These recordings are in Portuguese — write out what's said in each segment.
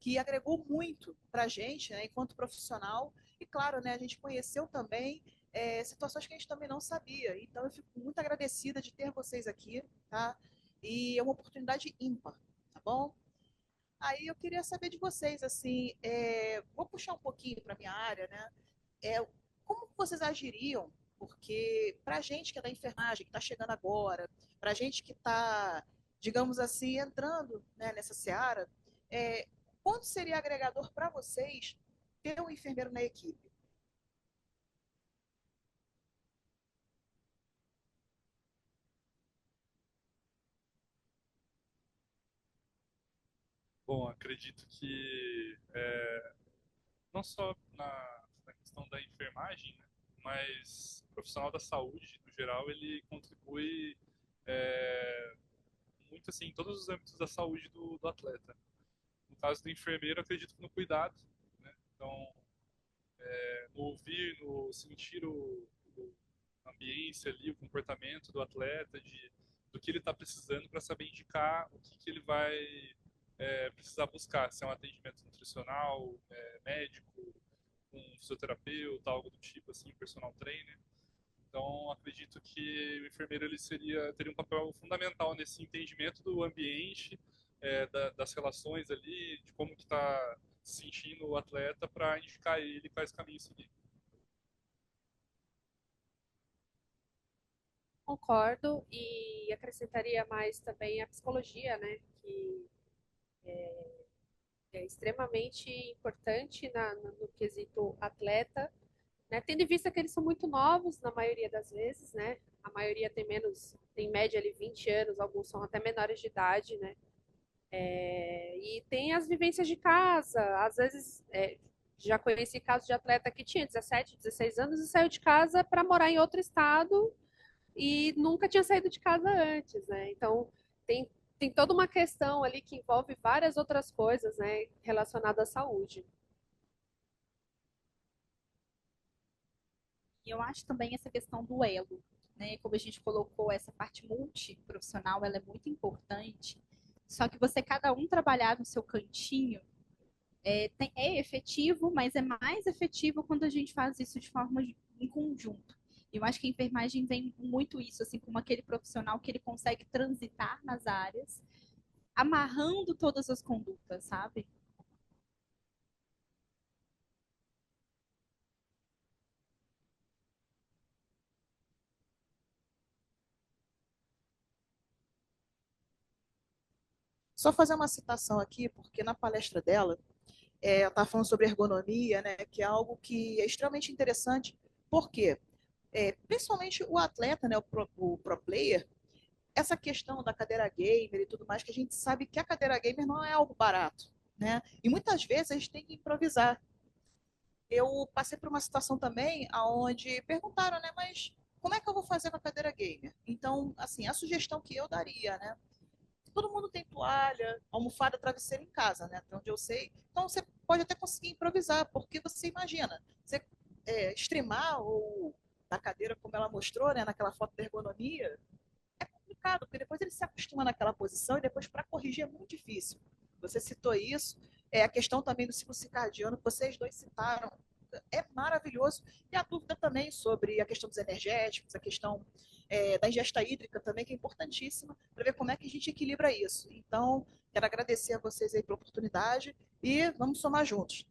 que agregou muito para a gente, né, enquanto profissional. E, claro, né, a gente conheceu também situações que a gente também não sabia. Então, eu fico muito agradecida de ter vocês aqui, tá? E é uma oportunidade ímpar, tá bom? Aí eu queria saber de vocês, assim, vou puxar um pouquinho para minha área, né? Como vocês agiriam? Porque para a gente que é da enfermagem, que está chegando agora, para a gente que está, digamos assim, entrando, né, nessa seara, é, quanto seria agregador para vocês ter um enfermeiro na equipe? Bom, acredito que não só na questão da enfermagem, né, mas o profissional da saúde, no geral, ele contribui é, muito assim, em todos os âmbitos da saúde do atleta. No caso do enfermeiro, acredito que no cuidado, né? Então, no ouvir, no sentir a ambiência ali, o comportamento do atleta, do que ele está precisando para saber indicar o que ele vai precisar buscar, se é um atendimento nutricional, médico, um fisioterapeuta, algo do tipo, assim, personal trainer. Então, acredito que o enfermeiro ele teria um papel fundamental nesse entendimento do ambiente, das relações ali, de como que está se sentindo o atleta para indicar ele quais caminhos seguir. Concordo e acrescentaria mais também a psicologia, né? Que é extremamente importante no quesito atleta, né? Tendo em vista que eles são muito novos na maioria das vezes, né? A maioria tem menos, tem em média ali 20 anos, alguns são até menores de idade, né? E tem as vivências de casa, às vezes já conheci casos de atleta que tinha 17, 16 anos e saiu de casa para morar em outro estado e nunca tinha saído de casa antes, né? Então tem, tem toda uma questão ali que envolve várias outras coisas, né, relacionadas à saúde. E eu acho também essa questão do elo, né? Como a gente colocou, essa parte multiprofissional, ela é muito importante. Só que você, cada um trabalhar no seu cantinho, é efetivo, mas é mais efetivo quando a gente faz isso de forma em conjunto. Eu acho que a enfermagem vem muito isso, assim, como aquele profissional que ele consegue transitar nas áreas, amarrando todas as condutas, sabe? Só fazer uma citação aqui, porque na palestra dela, ela estava falando sobre ergonomia, né, que é algo que é extremamente interessante, porque principalmente o atleta, né, o pro player, essa questão da cadeira gamer e tudo mais, que a gente sabe que a cadeira gamer não é algo barato, né? E muitas vezes a gente tem que improvisar. Eu passei por uma situação também onde perguntaram, né, mas como é que eu vou fazer com a cadeira gamer? Então, assim, a sugestão que eu daria, né, todo mundo tem toalha, almofada, travesseiro em casa, né? Até onde eu sei. Então você pode até conseguir improvisar, porque você imagina, você streamar ou na cadeira, como ela mostrou, né, naquela foto da ergonomia, é complicado, porque depois ele se acostuma naquela posição e depois para corrigir é muito difícil. Você citou isso, a questão também do ciclo circadiano que vocês dois citaram, é maravilhoso. E a dúvida também sobre a questão dos energéticos, a questão da ingesta hídrica também, que é importantíssima, para ver como é que a gente equilibra isso. Então, quero agradecer a vocês aí pela oportunidade e vamos somar juntos.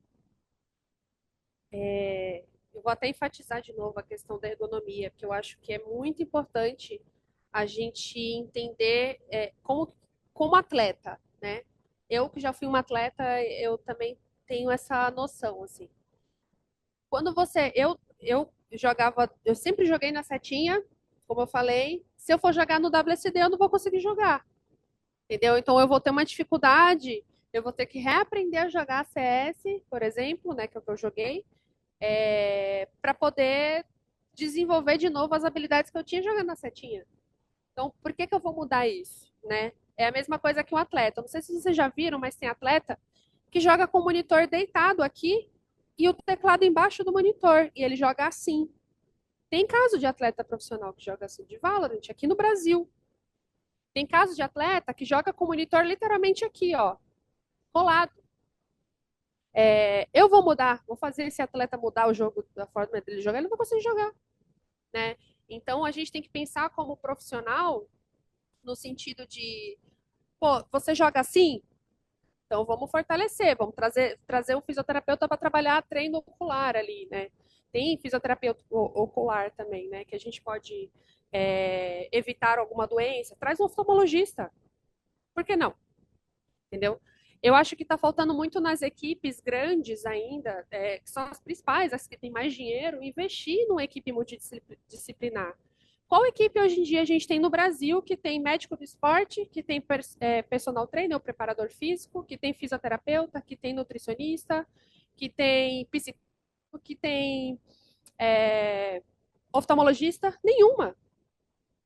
Eu vou até enfatizar de novo a questão da ergonomia, porque eu acho que é muito importante a gente entender como atleta, né? Eu que já fui uma atleta, eu também tenho essa noção, assim. Quando eu jogava, eu sempre joguei na setinha, como eu falei. Se eu for jogar no WSD, eu não vou conseguir jogar, entendeu? Então eu vou ter uma dificuldade, eu vou ter que reaprender a jogar CS, por exemplo, né, que é o que eu joguei, para poder desenvolver de novo as habilidades que eu tinha jogando na setinha. Então, por que que eu vou mudar isso, né? É a mesma coisa que um atleta. Não sei se vocês já viram, mas tem atleta que joga com o monitor deitado aqui e o teclado embaixo do monitor, e ele joga assim. Tem caso de atleta profissional que joga assim de Valorant aqui no Brasil. Tem caso de atleta que joga com o monitor literalmente aqui, ó, colado. Eu vou mudar, vou fazer esse atleta mudar o jogo da forma dele jogar, ele não vai conseguir jogar, né? Então a gente tem que pensar como profissional no sentido de, pô, você joga assim? Então vamos fortalecer, vamos trazer um fisioterapeuta para trabalhar treino ocular ali, né? Tem fisioterapeuta ocular também, né? Que a gente pode evitar alguma doença. Traz um oftalmologista. Por que não? Entendeu? Eu acho que está faltando muito nas equipes grandes ainda, que são as principais, as que têm mais dinheiro, investir numa equipe multidisciplinar. Qual equipe hoje em dia a gente tem no Brasil que tem médico do esporte, que tem personal trainer, o preparador físico, que tem fisioterapeuta, que tem nutricionista, que tem psicólogo, que tem oftalmologista? Nenhuma.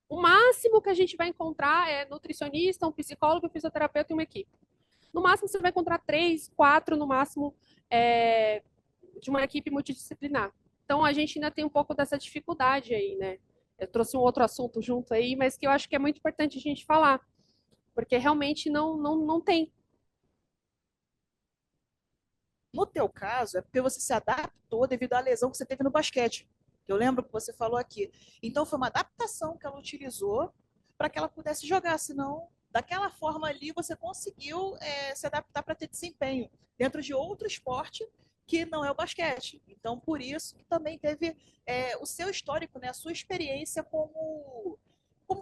O máximo que a gente vai encontrar é nutricionista, um psicólogo, um fisioterapeuta e uma equipe. No máximo, você vai encontrar 3, 4, no máximo, de uma equipe multidisciplinar. Então, a gente ainda tem um pouco dessa dificuldade aí, né? Eu trouxe um outro assunto junto aí, mas que eu acho que é muito importante a gente falar, porque realmente não tem. No teu caso, é porque você se adaptou devido à lesão que você teve no basquete. Eu lembro que você falou aqui. Então, foi uma adaptação que ela utilizou para que ela pudesse jogar. Senão, daquela forma ali, você conseguiu se adaptar para ter desempenho dentro de outro esporte que não é o basquete. Então, por isso que também teve o seu histórico, né, a sua experiência como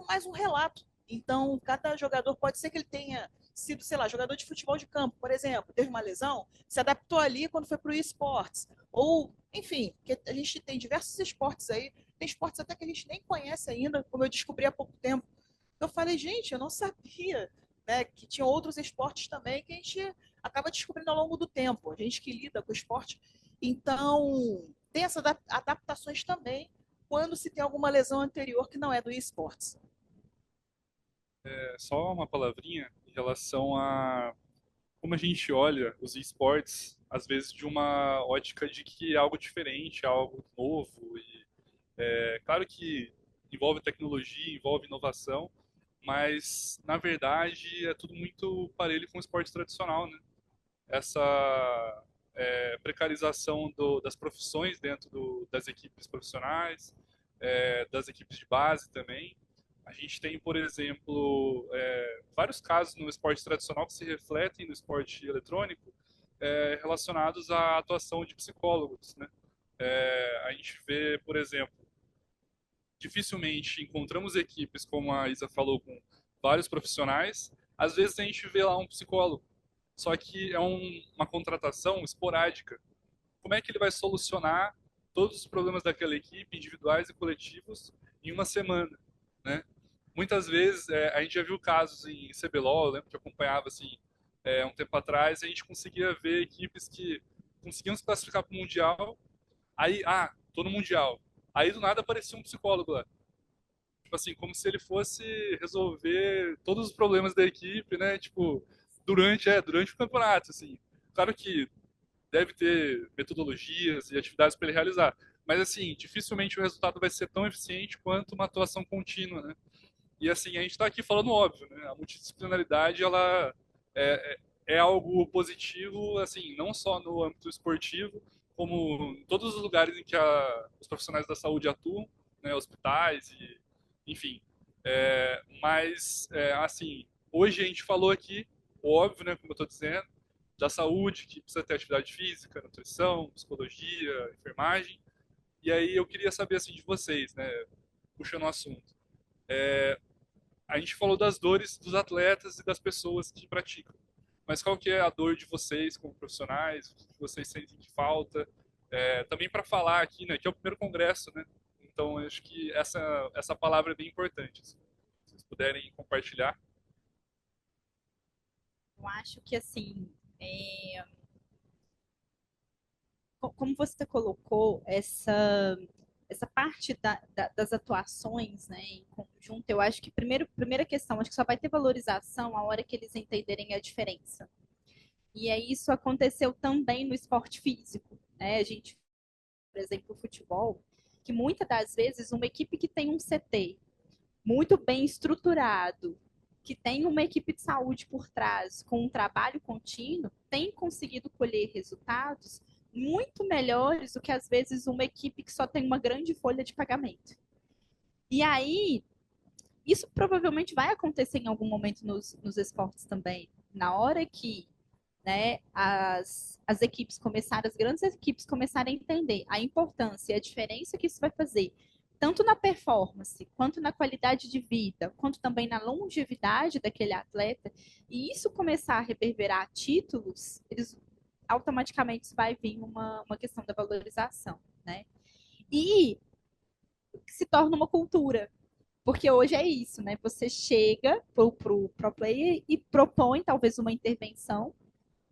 mais um relato. Então, cada jogador pode ser que ele tenha sido, sei lá, jogador de futebol de campo, por exemplo, teve uma lesão, se adaptou ali quando foi para o esportes. Ou, enfim, que a gente tem diversos esportes aí, tem esportes até que a gente nem conhece ainda, como eu descobri há pouco tempo. Eu falei, gente, eu não sabia, né, que tinha outros esportes também que a gente acaba descobrindo ao longo do tempo, a gente que lida com o esporte. Então, tem essas adaptações também quando se tem alguma lesão anterior que não é do esportes. Só uma palavrinha em relação a como a gente olha os esportes, às vezes de uma ótica de que é algo diferente, é algo novo. E claro que envolve tecnologia, envolve inovação, mas na verdade é tudo muito parelho com o esporte tradicional, né? Essa precarização das profissões dentro das equipes profissionais, das equipes de base também. A gente tem, por exemplo, vários casos no esporte tradicional que se refletem no esporte eletrônico, relacionados à atuação de psicólogos, né? A gente vê, por exemplo, dificilmente encontramos equipes, como a Isa falou, com vários profissionais. Às vezes a gente vê lá um psicólogo, só que é uma contratação esporádica. Como é que ele vai solucionar todos os problemas daquela equipe, individuais e coletivos, em uma semana, né? Muitas vezes a gente já viu casos em CBLOL, eu lembro que eu acompanhava assim um tempo atrás, a gente conseguia ver equipes que conseguiam se classificar para o Mundial, aí, tô no Mundial. Aí do nada aparecia um psicólogo lá. Tipo assim, como se ele fosse resolver todos os problemas da equipe, né? Tipo, durante o campeonato, assim. Claro que deve ter metodologias e atividades para ele realizar, mas assim, dificilmente o resultado vai ser tão eficiente quanto uma atuação contínua, né? E assim, a gente está aqui falando óbvio, né? A multidisciplinaridade, ela é algo positivo, assim, não só no âmbito esportivo, como em todos os lugares em que os profissionais da saúde atuam, né? Hospitais e, enfim. Mas, assim, hoje a gente falou aqui, óbvio, né? Como eu estou dizendo, da saúde, que precisa ter atividade física, nutrição, psicologia, enfermagem. E aí eu queria saber, assim, de vocês, né? Puxando o assunto. A gente falou das dores dos atletas e das pessoas que praticam. Mas qual que é a dor de vocês como profissionais? O que vocês sentem que falta? Também para falar aqui, né, que é o primeiro congresso, né? Então, eu acho que essa palavra é bem importante. Se vocês puderem compartilhar. Eu acho que, assim, é, como você colocou, essa parte das atuações, né, em conjunto, eu acho que primeira questão, acho que só vai ter valorização a hora que eles entenderem a diferença. E aí isso aconteceu também no esporte físico, né? A gente, por exemplo, o futebol, que muitas das vezes uma equipe que tem um CT muito bem estruturado, que tem uma equipe de saúde por trás, com um trabalho contínuo, tem conseguido colher resultados muito melhores do que, às vezes, uma equipe que só tem uma grande folha de pagamento. E aí, isso provavelmente vai acontecer em algum momento nos esportes também. Na hora que, né, as equipes começarem, as grandes equipes começarem a entender a importância e a diferença que isso vai fazer, tanto na performance, quanto na qualidade de vida, quanto também na longevidade daquele atleta, e isso começar a reverberar a títulos, eles automaticamente vai vir uma questão da valorização, né? E se torna uma cultura. Porque hoje é isso, né? Você chega pro player e propõe talvez uma intervenção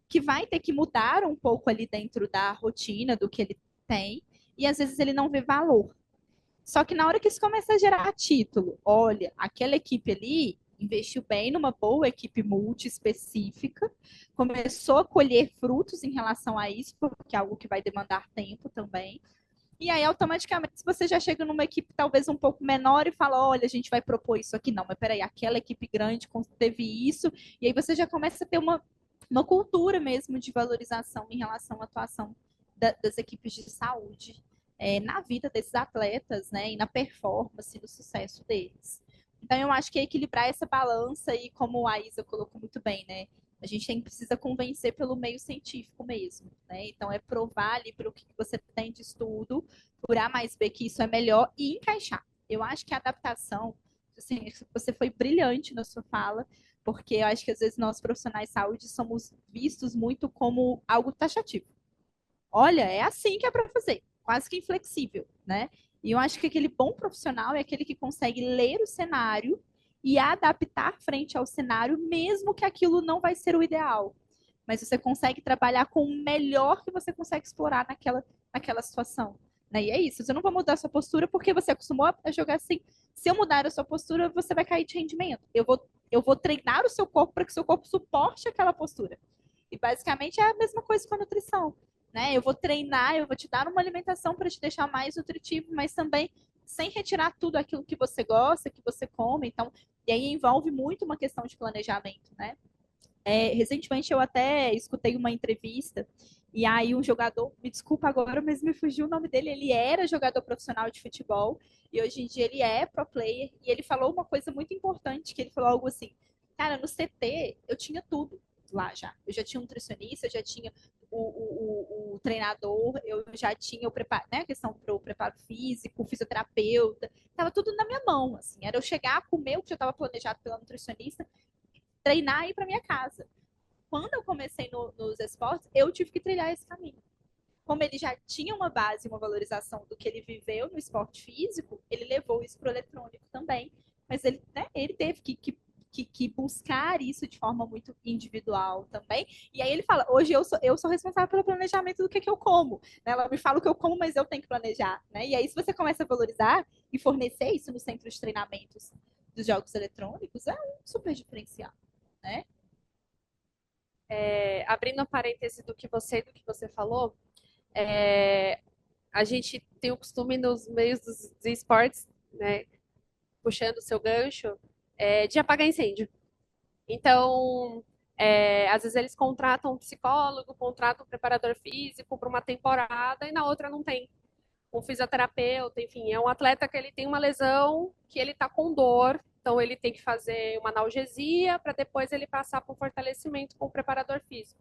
que vai ter que mudar um pouco ali dentro da rotina do que ele tem, e às vezes ele não vê valor. Só que na hora que isso começa a gerar título, olha, aquela equipe ali investiu bem numa boa equipe multi específica, começou a colher frutos em relação a isso, porque é algo que vai demandar tempo também. E aí, automaticamente, se você já chega numa equipe talvez um pouco menor e fala, olha, a gente vai propor isso aqui. Não, mas peraí, aquela equipe grande teve isso. E aí você já começa a ter uma cultura mesmo de valorização em relação à atuação das equipes de saúde na vida desses atletas, né? E na performance, no sucesso deles. Então, eu acho que é equilibrar essa balança e, como a Isa colocou muito bem, né? A gente precisa convencer pelo meio científico mesmo, né? Então, é provar ali pelo que você tem de estudo, por A mais B que isso é melhor e encaixar. Eu acho que a adaptação, assim, você foi brilhante na sua fala, porque eu acho que às vezes nós profissionais de saúde somos vistos muito como algo taxativo. Olha, é assim que é para fazer, quase que inflexível, né? E eu acho que aquele bom profissional é aquele que consegue ler o cenário e adaptar frente ao cenário, mesmo que aquilo não vai ser o ideal. Mas você consegue trabalhar com o melhor que você consegue explorar naquela situação. Né? E é isso, você não vai mudar a sua postura porque você acostumou a jogar assim. Se eu mudar a sua postura, você vai cair de rendimento. Eu vou treinar o seu corpo para que o seu corpo suporte aquela postura. E basicamente é a mesma coisa com a nutrição. Né? Eu vou treinar, eu vou te dar uma alimentação para te deixar mais nutritivo, mas também sem retirar tudo aquilo que você gosta, que você come. Então, e aí envolve muito uma questão de planejamento, né? Recentemente eu até escutei uma entrevista e aí um jogador, me desculpa agora, mas me fugiu o nome dele, ele era jogador profissional de futebol e hoje em dia ele é pro player e ele falou uma coisa muito importante, que ele falou algo assim, cara, no CT eu tinha tudo lá já. Eu já tinha um nutricionista, eu já tinha o treinador, eu já tinha o preparo, né, a questão do preparo físico, o fisioterapeuta, tava tudo na minha mão, assim, era eu chegar, comer o que já estava planejado pela nutricionista, treinar e ir para minha casa. Quando eu comecei nos esportes, eu tive que trilhar esse caminho. Como ele já tinha uma base, uma valorização do que ele viveu no esporte físico, ele levou isso para o eletrônico também. Mas ele, né, ele teve que buscar isso de forma muito individual também. E aí ele fala, hoje eu sou responsável pelo planejamento do que eu como. Né? Ela me fala o que eu como, mas eu tenho que planejar. Né? E aí se você começa a valorizar e fornecer isso no centro de treinamentos dos jogos eletrônicos, é um super diferencial. Né? Abrindo um parêntese do que você falou, a gente tem o costume nos meios dos esportes, né, puxando o seu gancho, de apagar incêndio. Então, às vezes eles contratam um psicólogo, contratam um preparador físico para uma temporada e na outra não tem. Um fisioterapeuta, enfim, é um atleta que ele tem uma lesão, que ele está com dor, então ele tem que fazer uma analgesia para depois ele passar para um fortalecimento com o preparador físico.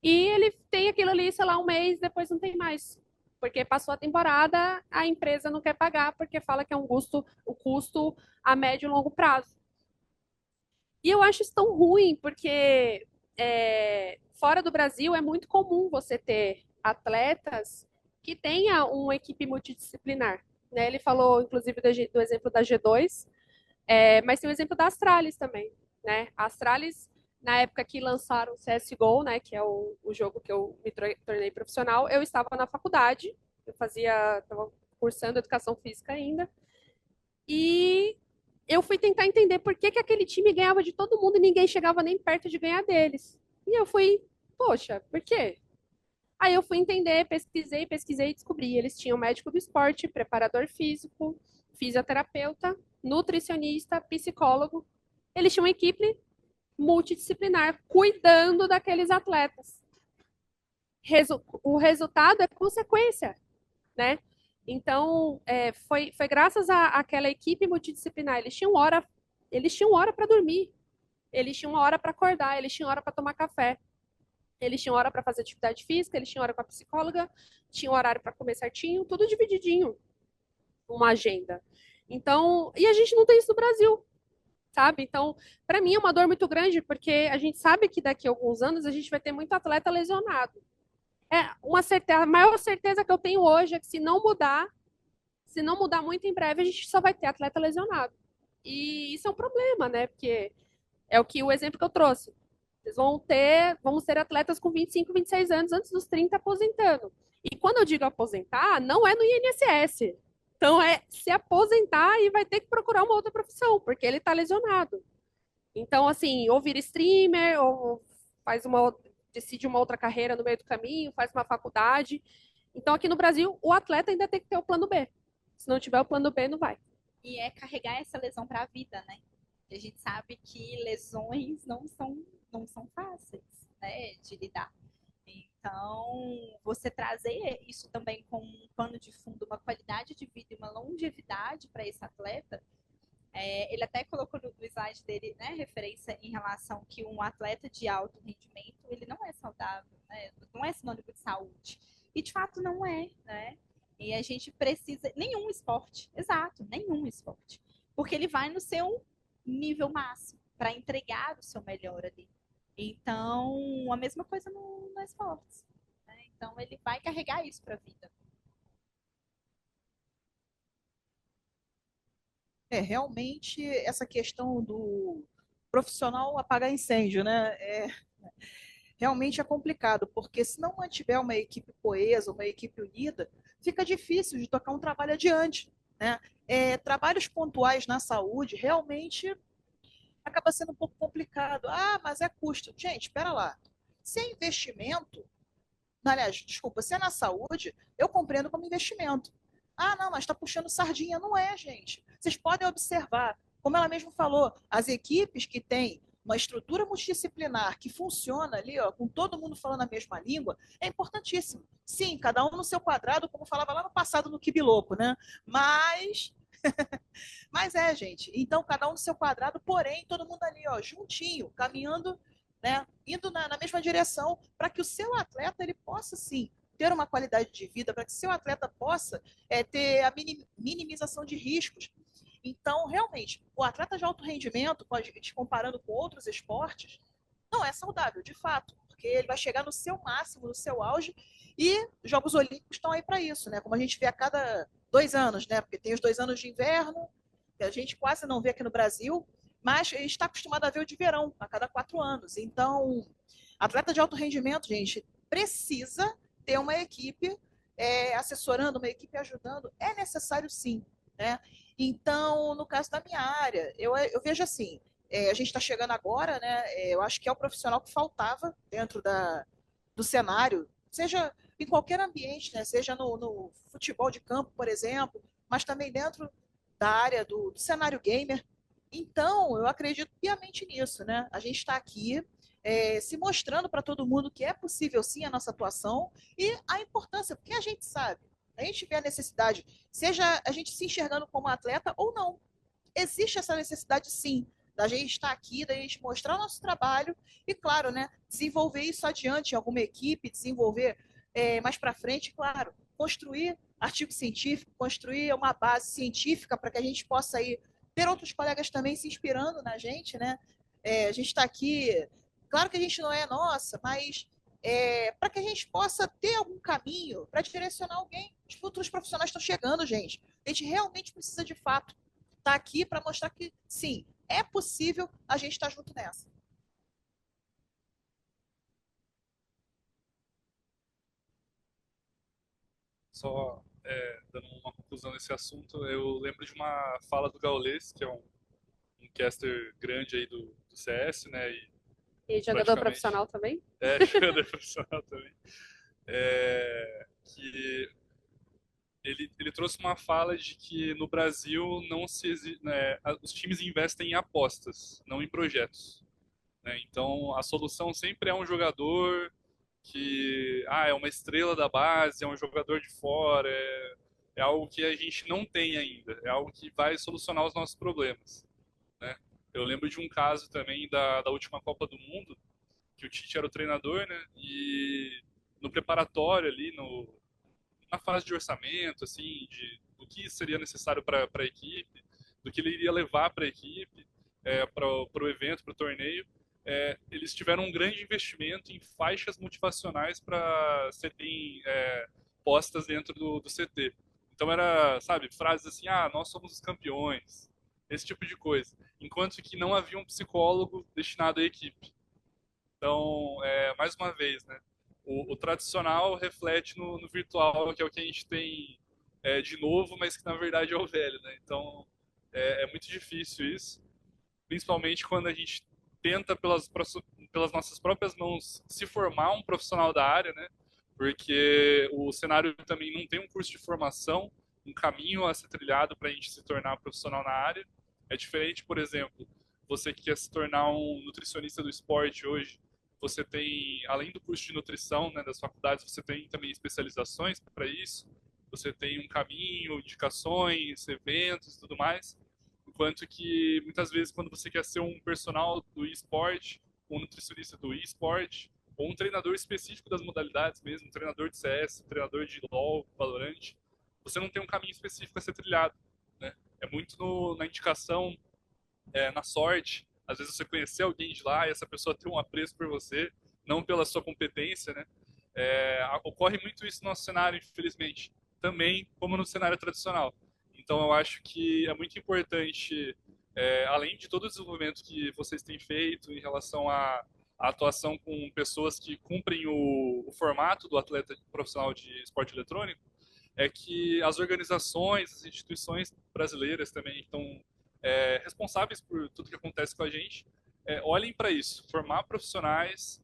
E ele tem aquilo ali, sei lá, um mês, depois não tem mais. Porque passou a temporada, a empresa não quer pagar, porque fala que é um custo a médio e longo prazo. E eu acho isso tão ruim, porque fora do Brasil é muito comum você ter atletas que tenha uma equipe multidisciplinar. Né? Ele falou, inclusive, do exemplo da G2, mas tem o exemplo da Astralis também. Né? A Astralis, na época que lançaram o CSGO, né, que é o jogo que eu me tornei profissional, eu estava na faculdade, estava cursando educação física ainda, e eu fui tentar entender por que aquele time ganhava de todo mundo e ninguém chegava nem perto de ganhar deles. E eu fui, poxa, por quê? Aí eu fui entender, pesquisei e descobri. Eles tinham médico do esporte, preparador físico, fisioterapeuta, nutricionista, psicólogo. Eles tinham uma equipe multidisciplinar cuidando daqueles atletas. O resultado é consequência, né? Então, foi graças àquela equipe multidisciplinar. Eles tinham hora para dormir, eles tinham uma hora para acordar, eles tinham hora para tomar café, eles tinham hora para fazer atividade física, eles tinham hora com a psicóloga, tinham horário para comer certinho, tudo divididinho, uma agenda. Então, e a gente não tem isso no Brasil, sabe? Então, para mim é uma dor muito grande, porque a gente sabe que daqui a alguns anos a gente vai ter muito atleta lesionado. A maior certeza que eu tenho hoje é que se não mudar muito em breve, a gente só vai ter atleta lesionado. E isso é um problema, né? Porque é o exemplo que eu trouxe. Eles vamos ter atletas com 25, 26 anos antes dos 30 aposentando. E quando eu digo aposentar, não é no INSS. Então é se aposentar e vai ter que procurar uma outra profissão, porque ele está lesionado. Então, assim, ou vira streamer, ou decide uma outra carreira no meio do caminho, faz uma faculdade. Então, aqui no Brasil, o atleta ainda tem que ter o plano B. Se não tiver o plano B, não vai. E é carregar essa lesão para a vida, né? A gente sabe que lesões não são fáceis, né, de lidar. Então, você trazer isso também como um pano de fundo, uma qualidade de vida e uma longevidade para esse atleta, ele até colocou no slide dele, né, referência em relação que um atleta de alto rendimento, ele não é saudável, né, não é sinônimo de saúde. E, de fato, não é, né? E a gente precisa... Nenhum esporte, exato, nenhum esporte. Porque ele vai no seu nível máximo para entregar o seu melhor ali. Então, a mesma coisa no esporte. Né? Então, ele vai carregar isso para a vida. Realmente, essa questão do profissional apagar incêndio, né? Realmente é complicado, porque se não mantiver uma equipe coesa, uma equipe unida, fica difícil de tocar um trabalho adiante, né? Trabalhos pontuais na saúde realmente acaba sendo um pouco complicado. Ah, mas é custo. Gente, espera lá. Se é investimento, aliás, desculpa, se é na saúde, eu compreendo como investimento. Ah, não, mas está puxando sardinha. Não é, gente. Vocês podem observar, como ela mesma falou, as equipes que têm uma estrutura multidisciplinar que funciona ali, ó, com todo mundo falando a mesma língua, é importantíssimo. Sim, cada um no seu quadrado, como falava lá no passado no Kibiloco, né? Mas gente. Então, cada um no seu quadrado, porém, todo mundo ali, ó, juntinho, caminhando, né? Indo na mesma direção, para que o seu atleta ele possa, sim, ter uma qualidade de vida, para que o seu atleta possa ter a minimização de riscos. Então, realmente, o atleta de alto rendimento, comparando com outros esportes, não é saudável, de fato, porque ele vai chegar no seu máximo, no seu auge, e os Jogos Olímpicos estão aí para isso, né? Como a gente vê a cada 2 anos, né? Porque tem os 2 anos de inverno, que a gente quase não vê aqui no Brasil, mas está acostumado a ver o de verão, a cada 4 anos. Então, atleta de alto rendimento, gente, precisa ter uma equipe assessorando, uma equipe ajudando. É necessário sim, né? Então, no caso da minha área, eu vejo assim, a gente está chegando agora, né? Eu acho que é o profissional que faltava dentro do cenário, seja em qualquer ambiente, né? Seja no futebol de campo, por exemplo, mas também dentro da área do cenário gamer. Então, eu acredito piamente nisso, né? A gente está aqui se mostrando para todo mundo que é possível sim a nossa atuação e a importância, porque a gente sabe, a gente vê a necessidade, seja a gente se enxergando como atleta ou não. Existe essa necessidade sim, da gente estar aqui, da gente mostrar o nosso trabalho e, claro, né, desenvolver isso adiante em alguma equipe, desenvolver mais para frente, claro, construir artigo científico, construir uma base científica para que a gente possa aí ter outros colegas também se inspirando na gente, né? A gente está aqui, claro que a gente não é nossa, mas para que a gente possa ter algum caminho para direcionar alguém. Os futuros profissionais estão chegando, gente. A gente realmente precisa, de fato, estar aqui para mostrar que, sim, é possível a gente estar junto nessa. Só dando uma conclusão nesse assunto, eu lembro de uma fala do Gaules, que é um caster grande aí do CS, né? E jogador profissional também? Jogador profissional também. Que ele trouxe uma fala de que no Brasil não se os times investem em apostas, não em projetos, né? Então a solução sempre é um jogador que é uma estrela da base, é um jogador de fora, é algo que a gente não tem ainda, é algo que vai solucionar os nossos problemas, né? Eu lembro de um caso também da última Copa do Mundo, que o Tite era o treinador, né? E no preparatório ali, na fase de orçamento, assim, do que seria necessário para a equipe, do que ele iria levar para a equipe, para o evento, para o torneio, eles tiveram um grande investimento em faixas motivacionais para serem postas dentro do CT. Então era, sabe, frases assim, nós somos os campeões, esse tipo de coisa. Enquanto que não havia um psicólogo destinado à equipe. Então, mais uma vez, né, o tradicional reflete no virtual, que é o que a gente tem de novo, mas que na verdade é o velho, né? Então, é muito difícil isso, principalmente quando a gente tenta pelas nossas próprias mãos se formar um profissional da área, né? Porque o cenário também não tem um curso de formação, um caminho a ser trilhado para a gente se tornar profissional na área. É diferente, por exemplo, você que quer se tornar um nutricionista do esporte hoje, você tem, além do curso de nutrição, né, das faculdades, você tem também especializações para isso, você tem um caminho, indicações, eventos e tudo mais. Enquanto que muitas vezes quando você quer ser um personal do esporte, um nutricionista do esporte, ou um treinador específico das modalidades mesmo, um treinador de CS, um treinador de LoL, Valorant, você não tem um caminho específico a ser trilhado, né? É muito na indicação, na sorte. Às vezes você conhecer alguém de lá e essa pessoa ter um apreço por você, não pela sua competência, né? Ocorre muito isso no nosso cenário, infelizmente. Também como no cenário tradicional. Então eu acho que é muito importante, além de todo o desenvolvimento que vocês têm feito em relação à atuação com pessoas que cumprem o formato do atleta profissional de esporte eletrônico, é que as organizações, as instituições brasileiras também estão responsáveis por tudo que acontece com a gente, olhem para isso, formar profissionais,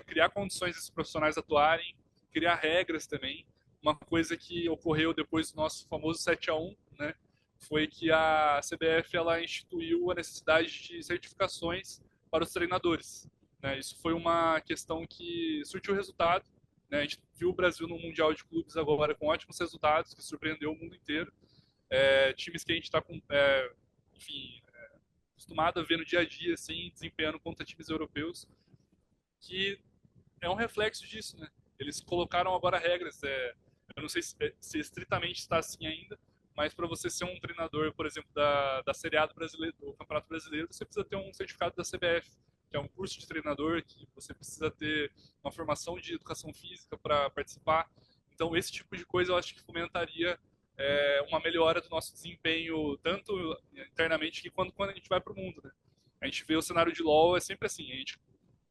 criar condições desses profissionais atuarem, criar regras também. Uma coisa que ocorreu depois do nosso famoso 7-1, né, foi que a CBF ela instituiu a necessidade de certificações para os treinadores, né? Isso foi uma questão que surtiu resultado, né? A gente viu o Brasil no Mundial de Clubes agora com ótimos resultados, que surpreendeu o mundo inteiro. Times que a gente está enfim, acostumado a ver no dia a dia, assim, desempenhando contra times europeus, que é um reflexo disso, né? Eles colocaram agora regras. Eu não sei se estritamente está assim ainda, mas para você ser um treinador, por exemplo, da Série A do Brasileiro, do Campeonato Brasileiro, você precisa ter um certificado da CBF, que é um curso de treinador, que você precisa ter uma formação de educação física para participar. Então, esse tipo de coisa eu acho que fomentaria uma melhora do nosso desempenho, tanto internamente que quando a gente vai para o mundo, né? A gente vê o cenário de LoL, é sempre assim, a gente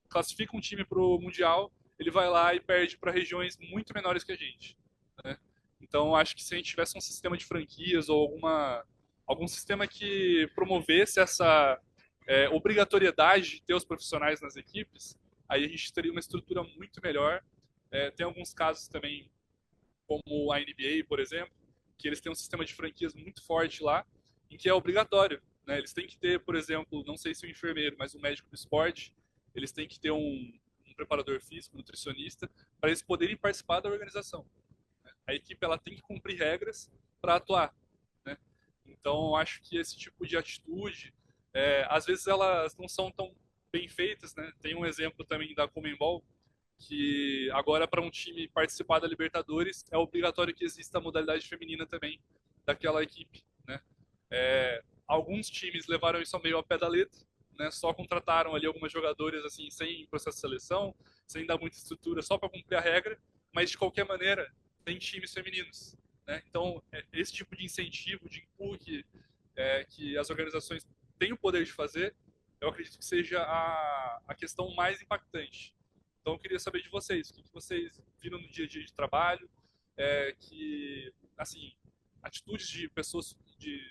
classifica um time para o Mundial, ele vai lá e perde para regiões muito menores que a gente, né? Então, acho que se a gente tivesse um sistema de franquias ou algum sistema que promovesse essa obrigatoriedade de ter os profissionais nas equipes, aí a gente teria uma estrutura muito melhor. Tem alguns casos também, como a NBA, por exemplo, que eles têm um sistema de franquias muito forte lá, em que é obrigatório, né? Eles têm que ter, por exemplo, não sei se um enfermeiro, mas um médico do esporte, eles têm que ter um preparador físico, nutricionista, para eles poderem participar da organização. A equipe ela tem que cumprir regras para atuar, né? Então, acho que esse tipo de atitude, às vezes elas não são tão bem feitas, né? Tem um exemplo também da Conmebol, que agora para um time participar da Libertadores é obrigatório que exista a modalidade feminina também daquela equipe, né? Alguns times levaram isso ao meio ao pé da letra, né? Só contrataram ali algumas jogadoras assim sem processo de seleção, sem dar muita estrutura, só para cumprir a regra, mas de qualquer maneira tem times femininos, né? Então esse tipo de incentivo, de empurre que as organizações têm o poder de fazer, eu acredito que seja a questão mais impactante. Então eu queria saber de vocês, o que vocês viram no dia a dia de trabalho, que, assim, atitudes de pessoas de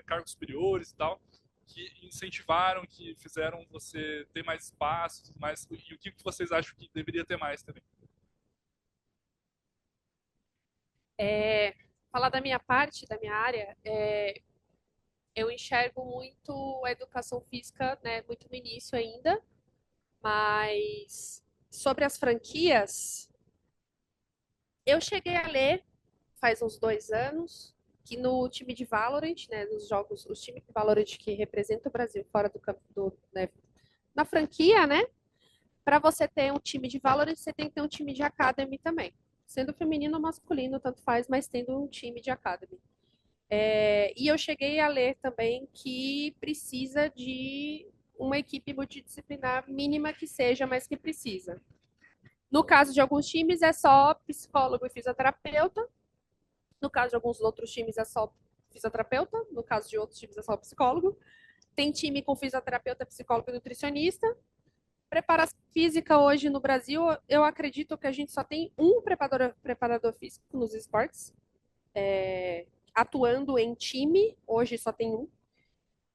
cargos superiores e tal, que incentivaram, que fizeram você ter mais espaço, e o que vocês acham que deveria ter mais também? falar da minha parte, da minha área, eu enxergo muito a educação física, né, muito no início ainda, mas sobre as franquias, eu cheguei a ler faz uns 2 anos que no time de Valorant, né, nos jogos, os times de Valorant que representam o Brasil fora do campo, né, na franquia, né, para você ter um time de Valorant, você tem que ter um time de Academy também. Sendo feminino ou masculino, tanto faz, mas tendo um time de Academy. E eu cheguei a ler também que precisa de uma equipe multidisciplinar mínima que seja, mas que precisa. No caso de alguns times é só psicólogo e fisioterapeuta. No caso de alguns outros times é só fisioterapeuta. No caso de outros times é só psicólogo. Tem time com fisioterapeuta, psicólogo e nutricionista. Preparação física hoje no Brasil, eu acredito que a gente só tem um preparador físico nos esportes, atuando em time, hoje só tem um,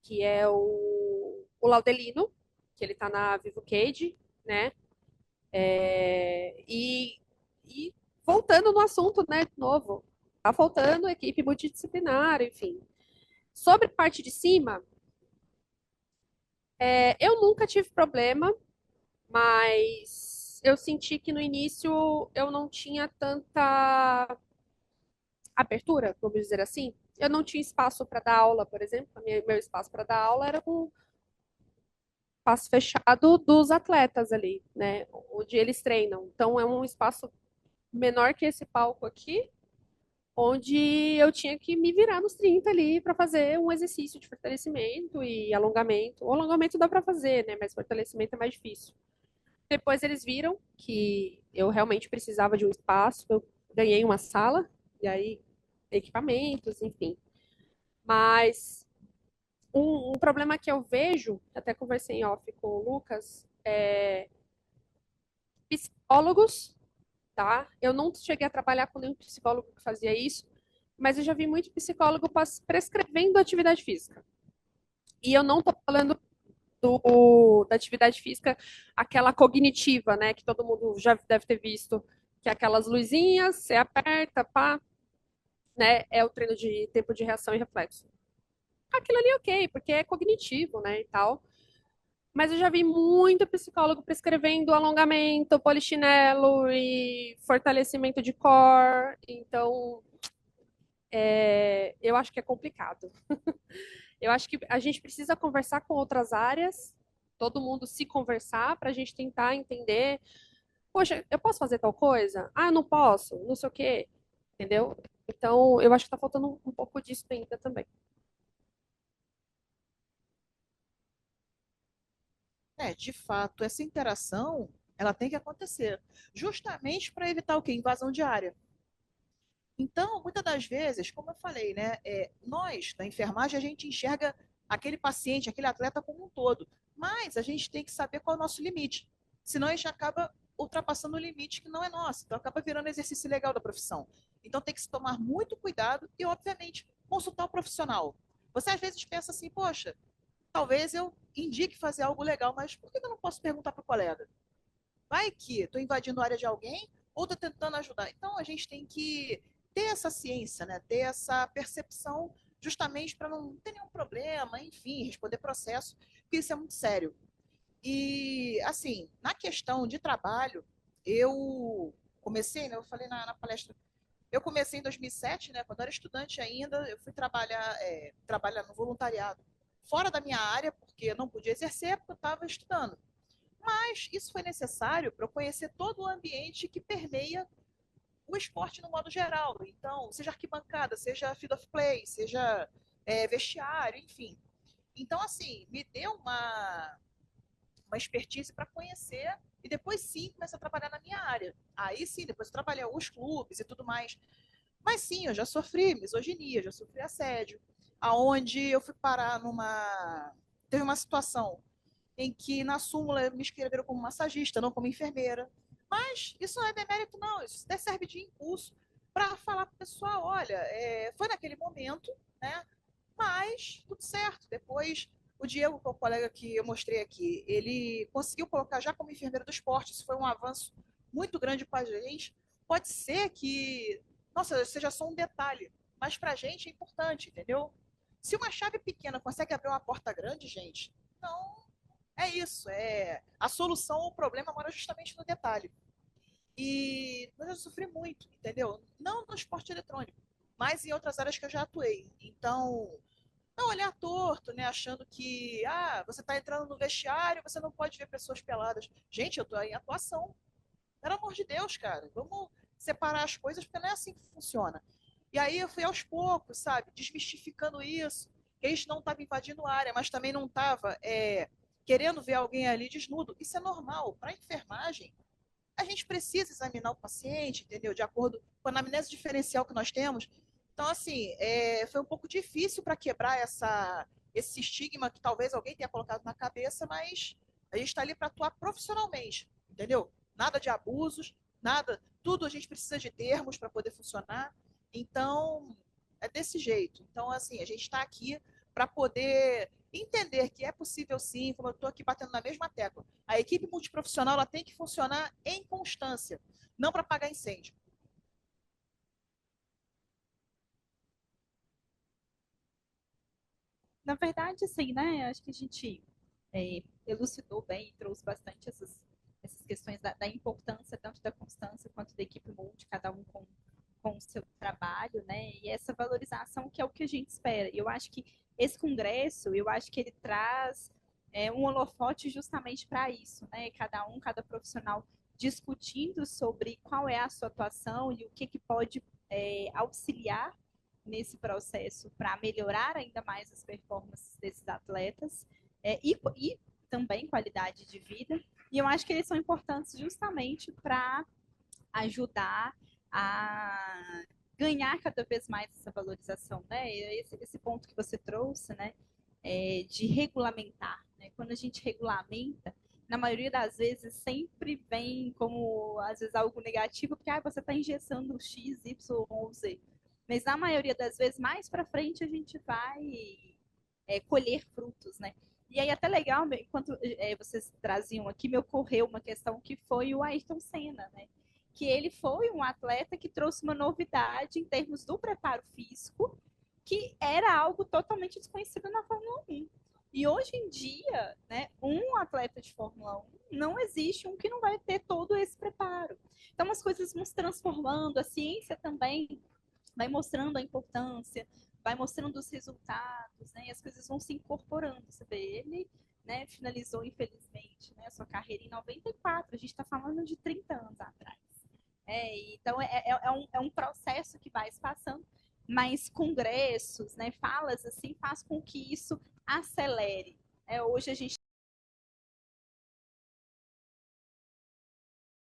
que é o Laudelino, que ele está na Vivo Cage, né? E voltando no assunto, né, de novo, tá faltando equipe multidisciplinar, enfim. Sobre parte de cima, eu nunca tive problema, mas eu senti que no início eu não tinha tanta abertura, vamos dizer assim. Eu não tinha espaço para dar aula, por exemplo. Meu espaço para dar aula era um espaço fechado dos atletas ali, né? Onde eles treinam. Então é um espaço menor que esse palco aqui, onde eu tinha que me virar nos 30 ali para fazer um exercício de fortalecimento e alongamento. O alongamento dá para fazer, né? Mas fortalecimento é mais difícil. Depois eles viram que eu realmente precisava de um espaço, eu ganhei uma sala, e aí equipamentos, enfim. Mas um problema que eu vejo, até conversei em off com o Lucas, é psicólogos, tá? Eu não cheguei a trabalhar com nenhum psicólogo que fazia isso, mas eu já vi muito psicólogo prescrevendo atividade física. E eu não tô falando da atividade física, aquela cognitiva, né? Que todo mundo já deve ter visto, que é aquelas luzinhas, você aperta, pá, né? É o treino de tempo de reação e reflexo. Aquilo ali é ok, porque é cognitivo, né, e tal. Mas eu já vi muito psicólogo prescrevendo alongamento, polichinelo e fortalecimento de core. Então, eu acho que é complicado. Eu acho que a gente precisa conversar com outras áreas, todo mundo se conversar para a gente tentar entender. Poxa, eu posso fazer tal coisa? Ah, eu não posso, não sei o quê, entendeu? Então, eu acho que está faltando um pouco disso ainda também. De fato, essa interação, ela tem que acontecer, justamente para evitar o quê? Invasão de área. Então, muitas das vezes, como eu falei, né, nós, da enfermagem, a gente enxerga aquele paciente, aquele atleta como um todo, mas a gente tem que saber qual é o nosso limite, senão a gente acaba ultrapassando o limite que não é nosso, então acaba virando exercício legal da profissão. Então tem que se tomar muito cuidado e, obviamente, consultar o profissional. Você às vezes pensa assim, poxa, talvez eu indique fazer algo legal, mas por que eu não posso perguntar para o colega? Vai que estou invadindo a área de alguém ou estou tentando ajudar. Então, a gente tem que ter essa ciência, né? Ter essa percepção justamente para não ter nenhum problema, enfim, responder processo, porque isso é muito sério. E, assim, na questão de trabalho, eu comecei, né? Eu falei na palestra, eu comecei em 2007, né? Quando eu era estudante ainda, eu fui trabalhar no voluntariado fora da minha área, porque eu não podia exercer, porque eu estava estudando. Mas isso foi necessário para eu conhecer todo o ambiente que permeia o esporte no modo geral. Então, seja arquibancada, seja field of play, seja vestiário, enfim. Então, assim, me deu uma expertise para conhecer e depois sim começar a trabalhar na minha área. Aí sim, depois eu trabalhei os clubes e tudo mais. Mas sim, eu já sofri misoginia, já sofri assédio, aonde eu fui parar numa... Teve uma situação em que na súmula me inscreveram como massagista, não como enfermeira. Mas isso não é demérito, não. Isso até serve de impulso para falar para o pessoal, olha, foi naquele momento, né? Mas tudo certo. Depois, o Diego, que é o colega que eu mostrei aqui, ele conseguiu colocar já como enfermeira do esporte. Isso foi um avanço muito grande para a gente. Pode ser que, nossa, seja só um detalhe, mas para a gente é importante, entendeu? Se uma chave pequena consegue abrir uma porta grande, gente, então é isso. A solução ou o problema mora justamente no detalhe. E eu já sofri muito, entendeu? Não no esporte eletrônico, mas em outras áreas que eu já atuei. Então, não olhar torto, né? Achando que, você está entrando no vestiário, você não pode ver pessoas peladas. Gente, eu tô em atuação. Pelo amor de Deus, cara. Vamos separar as coisas, porque não é assim que funciona. E aí eu fui aos poucos, sabe? Desmistificando isso. Que a gente não estava invadindo a área, mas também não estava querendo ver alguém ali desnudo. Isso é normal. Para a enfermagem, a gente precisa examinar o paciente, entendeu? De acordo com a anamnese diferencial que nós temos. Então, assim, foi um pouco difícil para quebrar esse estigma que talvez alguém tenha colocado na cabeça, mas a gente está ali para atuar profissionalmente, entendeu? Nada de abusos, nada, tudo a gente precisa de termos para poder funcionar. Então, é desse jeito. Então, assim, a gente está aqui para poder entender que é possível sim, como eu estou aqui batendo na mesma tecla. A equipe multiprofissional ela tem que funcionar em constância, não para apagar incêndio. Na verdade, assim, né? Acho que a gente elucidou bem e trouxe bastante essas questões da importância tanto da constância quanto da equipe multi, cada um com o seu trabalho, né? E essa valorização que é o que a gente espera. E eu acho que esse congresso, eu acho que ele traz um holofote justamente para isso, né? Cada profissional discutindo sobre qual é a sua atuação e o que pode auxiliar nesse processo para melhorar ainda mais as performances desses atletas e também qualidade de vida. E eu acho que eles são importantes justamente para ajudar a ganhar cada vez mais essa valorização, né? Esse ponto que você trouxe, né? De regulamentar, né? Quando a gente regulamenta, na maioria das vezes sempre vem como às vezes algo negativo, porque você está engessando X, Y ou Z. Mas na maioria das vezes, mais para frente, a gente vai colher frutos, né? E aí até legal, enquanto vocês traziam aqui, me ocorreu uma questão que foi o Ayrton Senna, né? Que ele foi um atleta que trouxe uma novidade em termos do preparo físico, que era algo totalmente desconhecido na Fórmula 1. E hoje em dia, né, um atleta de Fórmula 1 não existe um que não vai ter todo esse preparo. Então as coisas vão se transformando, a ciência também vai mostrando a importância, vai mostrando os resultados, né? E as coisas vão se incorporando. Você vê, ele, né, finalizou, infelizmente, né, a sua carreira em 94. A gente está falando de 30 anos atrás. Então, é um processo que vai se passando, mas congressos, né, falas assim, faz com que isso acelere. Hoje a gente